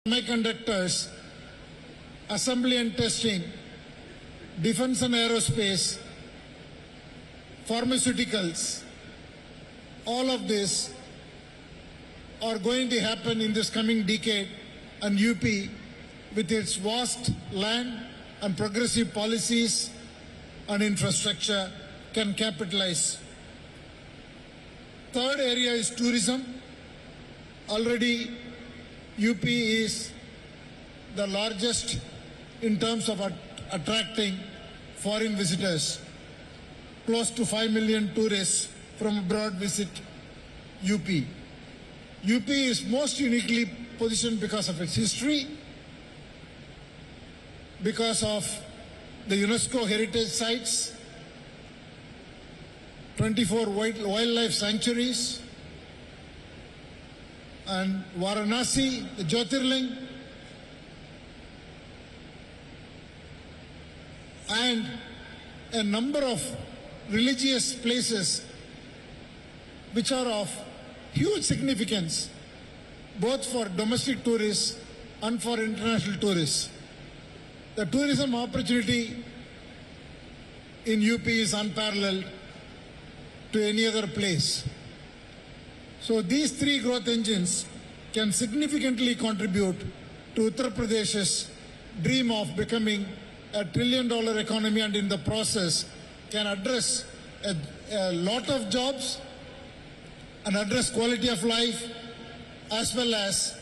semiconductors, assembly and testing, defense and aerospace, pharmaceuticals, all of this are going to happen in this coming decade, and UP, with its vast land and progressive policies and infrastructure, can capitalize. Third area is tourism. Already UP is the largest in terms of attracting foreign visitors. Close to 5 million tourists from abroad visit UP. UP is most uniquely positioned because of its history, because of the UNESCO heritage sites, 24 wildlife sanctuaries, and Varanasi, the Jyotirling, and a number of religious places which are of huge significance both for domestic tourists and for international tourists. The tourism opportunity in UP is unparalleled to any other place. So these three growth engines can significantly contribute to Uttar Pradesh's dream of becoming a $1 trillion economy, and in the process can address a lot of jobs and address quality of life, as well as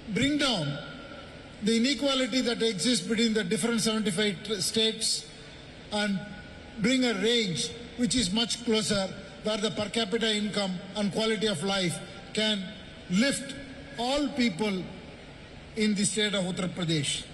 bring down the inequality that exists between the different 75 states and bring a range which is much closer, where the per capita income and quality of life can lift all people in the state of Uttar Pradesh.